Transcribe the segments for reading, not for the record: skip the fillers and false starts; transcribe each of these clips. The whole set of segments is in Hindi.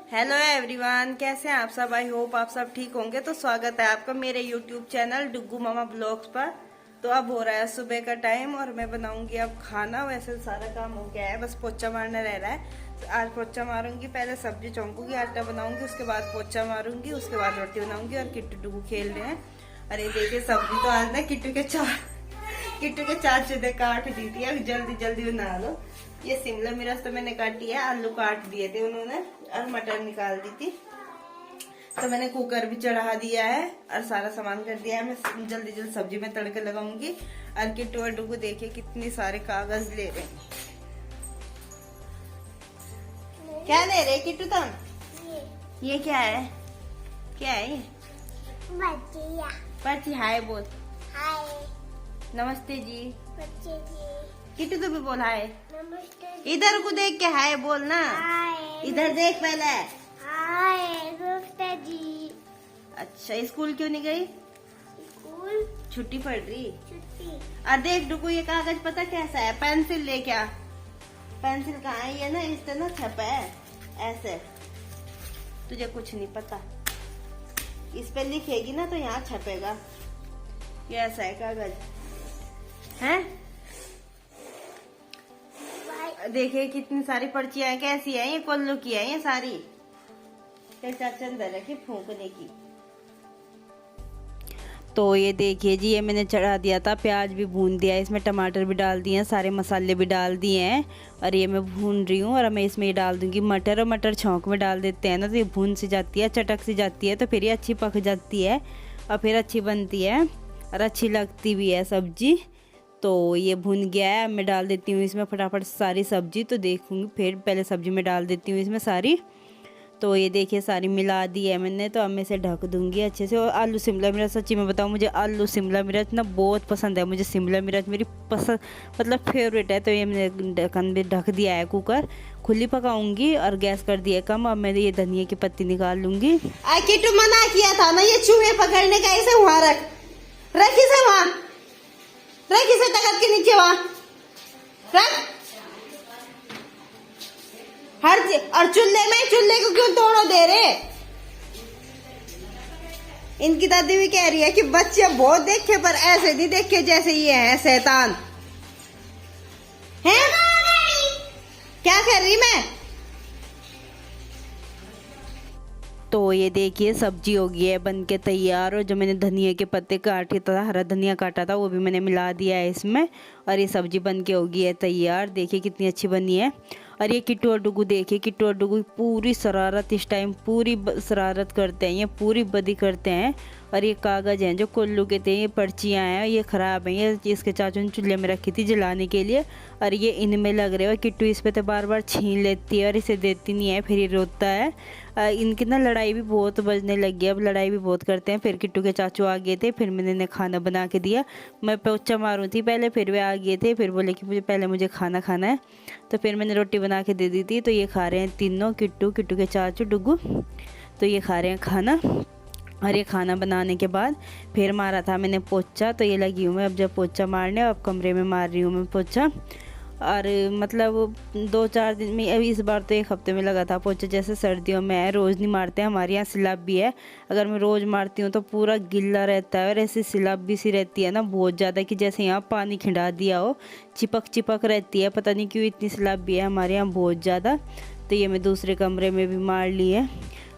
हेलो एवरीवन, कैसे हैं आप सब। आई होप आप सब ठीक होंगे। तो स्वागत है आपका मेरे यूट्यूब चैनल डुग्गू मामा ब्लॉग्स पर। तो अब हो रहा है सुबह का टाइम और मैं बनाऊंगी अब खाना। वैसे सारा काम हो गया है, बस पोछा मारना रह रहा है। तो आज पोछा मारूंगी, पहले सब्जी चौंकूंगी, आटा बनाऊंगी, उसके बाद पोछा मारूंगी, उसके बाद रोटी बनाऊंगी। और किट्टू डुग्गू खेल रहे हैं। अरे देखिए सब्जी तो आज ना किट्टू के चाचू काट दी थी। अब जल्दी जल्दी बना लो। ये शिमला मिर्च तो मैंने काटी है, आलू काट दिए थे उन्होंने और मटर निकाल दी थी। तो मैंने कुकर भी चढ़ा दिया है और सारा सामान कर दिया है। मैं जल्दी जल्दी सब्जी में तड़के लगाऊंगी। और किट्टू और डुगू देखिए कितने सारे कागज ले रहे हैं। क्या ले रहे किट्टू तुम? ये क्या है? क्या है ये? पर्ची। हाय बोल। हाय नमस्ते जी। बच्चे जी। किट्टू तो भी बोल हाय। नमस्ते। इधर को देख के हाय बोल ना। हाय। इधर देख पहले। हाय नमस्ते जी। अच्छा, स्कूल क्यों नहीं गई? स्कूल छुट्टी पड़ रही। छुट्टी। देख डुगू, ये कागज पता कैसा है? पेंसिल ले क्या? पेंसिल कहाँ है? ये ना इस तरह छपा है ऐसे। तुझे कुछ नहीं पता। इस पे लिखेगी ना तो यहाँ छपेगा। ये ऐसा है कागज है। देखिए कितनी सारी पर्चियां हैं। कैसी है ये? कोल्लू की है ये सारी। चाचा अंदर रखी फूंकने की। तो ये देखिए जी, ये मैंने चढ़ा दिया था। प्याज भी भून दिया है, इसमें टमाटर भी डाल दिए हैं, सारे मसाले भी डाल दिए हैं। और ये मैं भून रही हूँ। और मैं इसमें ये डाल दूंगी मटर। और मटर छौंक में डाल देते हैं ना तो ये भून सी जाती है, चटक सी जाती है। तो फिर ये अच्छी पक जाती है और फिर अच्छी बनती है और अच्छी लगती भी है सब्जी। तो ये भुन गया है। मैं डाल देती हूँ इसमें फटाफट सारी सब्जी। तो देखूंगी फिर पहले सब्जी में डाल देती हूँ इसमें सारी। तो ये देखिए सारी मिला दी है मैंने। तो अब मैं इसे ढक दूंगी अच्छे से। और आलू शिमला मिर्च, सच्ची में बताऊँ मुझे आलू शिमला मिर्च ना बहुत पसंद है। मुझे शिमला मिर्च मेरी पसंद मतलब फेवरेट है। तो ये मैंने ढक्कन भी ढक दिया है, कुकर खुली पकाऊंगी और गैस कर दिया कम। अब मैं ये धनिया की पत्ती निकाल लूंगी। किट्टू मना किया था ना ये चूहे पकड़ने का। इसे वहां रख इसे वहां रख, इसे तखत के नीचे वहां रख। हर और चूल्हे को क्यों तोड़ो दे रहे? इनकी दादी भी कह रही है कि बच्चे बहुत देखे पर ऐसे नहीं देखे जैसे ये है शैतान है। क्या कर रही मैं? तो ये देखिए सब्जी हो गई है बन के तैयार। और जो मैंने धनिया के पत्ते काटे था, हरा धनिया काटा था, वो भी मैंने मिला दिया है इसमें। और ये सब्जी बन के हो गई है तैयार। देखिए कितनी अच्छी बनी है। और ये किट्टू और डुगू, देखिए किट्टू और डुगू पूरी शरारत इस टाइम पूरी शरारत करते हैं, ये पूरी बदी करते हैं। और ये कागज़ हैं जो कोल्लू के थे, ये पर्चियाँ हैं, ये ख़राब हैं। ये इसके चाचू ने चूल्हे में रखी थी जलाने के लिए। और ये इनमें लग रहे हो। किट्टू इस पे तो बार बार छीन लेती है और इसे देती नहीं है, फिर ये रोता है। इनकी ना लड़ाई भी बहुत बजने लगी है। अब लड़ाई भी बहुत करते हैं। फिर किट्टू के चाचू आ गए थे, फिर मैंने इन्हें खाना बना के दिया। मैं पोछा मारूँ थी पहले, फिर वे आ गए थे, फिर बोले कि मुझे खाना खाना है। तो फिर मैंने रोटी बना के दे दी थी। तो ये खा रहे हैं तीनों, किट्टू के चाचू डुगू। तो ये खा रहे हैं खाना। और ये खाना बनाने के बाद फिर मारा था मैंने पोछा। तो ये लगी हूँ मैं अब जब पोछा मारने, अब कमरे में मार रही हूँ मैं पोछा। और मतलब 2-4 दिन में, अभी इस बार तो 1 हफ्ते में लगा था पोछा। जैसे सर्दियों में है, रोज़ नहीं मारते हैं, हमारे यहाँ सिलाब भी है। अगर मैं रोज़ मारती हूँ तो पूरा गिल्ला रहता है। और ऐसी सिलाब भी सी रहती है ना बहुत ज़्यादा, कि जैसे यहाँ पानी खिंडा दिया हो, चिपक रहती है। पता नहीं क्यों इतनी सिलाब भी है हमारे यहाँ बहुत ज़्यादा। तो ये मैं दूसरे कमरे में भी मार ली है।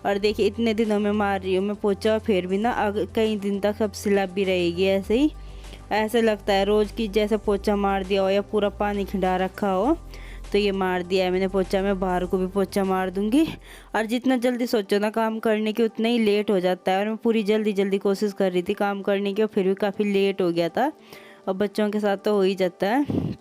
और देखिए इतने दिनों में मार रही हूँ मैं पोछा, फिर भी ना कई दिन तक अब सिलाब भी रहेगी ऐसे ही। ऐसे लगता है रोज़ की जैसे पोछा मार दिया हो या पूरा पानी खिंडा रखा हो। तो ये मार दिया है मैंने पोछा। मैं बाहर को भी पोछा मार दूंगी। और जितना जल्दी सोचो ना काम करने की, उतना ही लेट हो जाता है। और मैं पूरी जल्दी कोशिश कर रही थी काम करने की, और फिर भी काफ़ी लेट हो गया था। और बच्चों के साथ तो हो ही जाता है।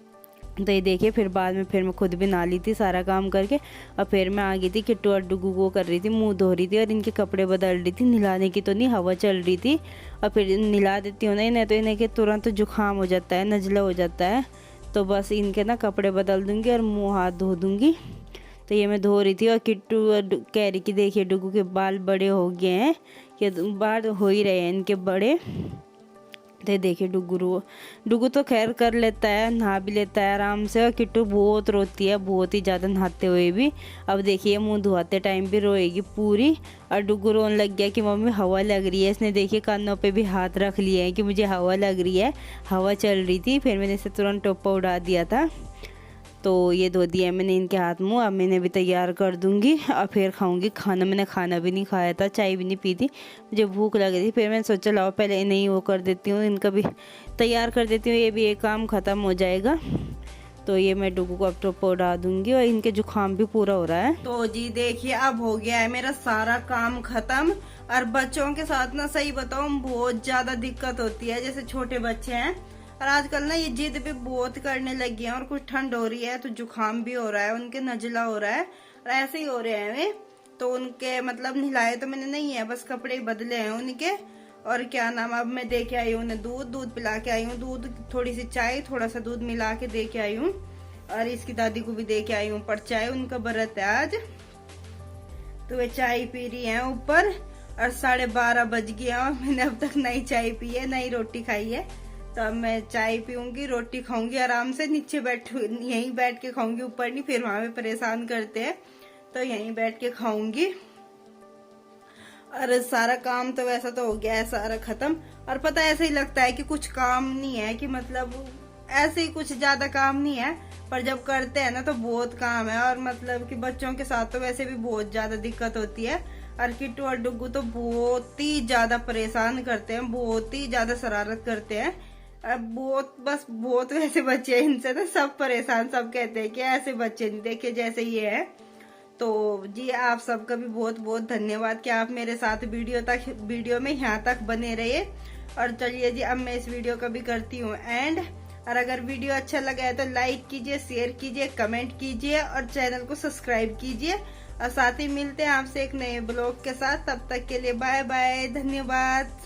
तो ये देखिए फिर बाद में फिर मैं खुद भी नहा ली थी सारा काम करके। और फिर मैं आ गई थी, किट्टू और डुगू को कर रही थी, मुंह धो रही थी और इनके कपड़े बदल रही थी। नहलाने की तो नहीं, हवा चल रही थी। और फिर नहला देती हूँ ना इन्हें, तो इन्हें के तुरंत जुकाम हो जाता है, नज़ला हो जाता है। तो बस इनके ना कपड़े बदल दूँगी और मुँह हाथ धो दूँगी। तो ये मैं धो रही थी। और किट्टू कह रही कि देखिए डुगू के बाल बड़े हो गए हैं, ये बाल हो ही रहे हैं इनके बड़े। तो देखिए डुगू तो खैर कर लेता है, नहा भी लेता है आराम से, और किट्टू बहुत रोती है, बहुत ही ज़्यादा नहाते हुए भी। अब देखिए मुंह धुआते टाइम भी रोएगी पूरी। और डुगू रोने लग गया कि मम्मी हवा लग रही है। इसने देखिए कानों पे भी हाथ रख लिए हैं कि मुझे हवा लग रही है, हवा चल रही थी। फिर मैंने इसे तुरंत टोपा उड़ा दिया था। तो ये धो दिया मैंने इनके हाथ मुँह। अब मैंने भी तैयार कर दूंगी और फिर खाऊंगी खाना। मैंने खाना भी नहीं खाया था, चाय भी नहीं पी थी, मुझे भूख लग रही थी। फिर मैंने सोचा लाओ पहले इन्हें ही वो कर देती हूँ, इनका भी तैयार कर देती हूँ, ये भी एक काम ख़त्म हो जाएगा। तो ये मैं डुगू को अब टोपा उड़ा दूंगी, और इनके जुकाम भी पूरा हो रहा है। तो जी देखिए अब हो गया है मेरा सारा काम खत्म। और बच्चों के साथ ना सही बताऊं बहुत ज्यादा दिक्कत होती है। जैसे छोटे बच्चे हैं और आजकल ना ये जिद भी बहुत करने लगी हैं, और कुछ ठंड हो रही है तो जुकाम भी हो रहा है, उनके नजला हो रहा है, और ऐसे ही हो रहे हैं वे। तो उनके मतलब नहलाए तो मैंने नहीं है, बस कपड़े ही बदले हैं उनके। और क्या नाम, अब मैं दे के आई हूँ उन्हें दूध पिला के आई हूँ, दूध थोड़ी सी चाय थोड़ा सा दूध मिला के दे के आई हूँ। और इसकी दादी को भी दे के आई हूँ पर चाय, उनका व्रत है आज, तो वे चाय पी रही हैं ऊपर। और 12:30 बज गया और मैंने अब तक नई चाय पी है, नई रोटी खाई है। तो अब मैं चाय पीऊंगी, रोटी खाऊंगी आराम से, नीचे यहीं बैठ के खाऊंगी, ऊपर नहीं, फिर वहां पे परेशान करते हैं, तो यहीं बैठ के खाऊंगी। और सारा काम तो वैसा तो हो गया है सारा खत्म। और पता ऐसे ही लगता है कि कुछ काम नहीं है, कि मतलब ऐसे ही कुछ ज्यादा काम नहीं है, पर जब करते हैं ना तो बहुत काम है। और मतलब कि बच्चों के साथ तो वैसे भी बहुत ज्यादा दिक्कत होती है। और किट्टू और डुगू तो बहुत ही ज्यादा परेशान करते हैं, बहुत ही ज्यादा शरारत करते हैं। अब बहुत वैसे बच्चे हैं, इनसे तो सब परेशान, सब कहते हैं कि ऐसे बच्चे नहीं देखे जैसे ये है। तो जी आप सबका भी बहुत बहुत धन्यवाद कि आप मेरे साथ वीडियो में यहाँ तक बने रहे। और चलिए जी अब मैं इस वीडियो का भी करती हूँ एंड। और अगर वीडियो अच्छा लगा है तो लाइक कीजिए, शेयर कीजिए, कमेंट कीजिए और चैनल को सब्सक्राइब कीजिए। और साथ ही मिलते हैं आपसे एक नए ब्लॉग के साथ, तब तक के लिए बाय बाय, धन्यवाद।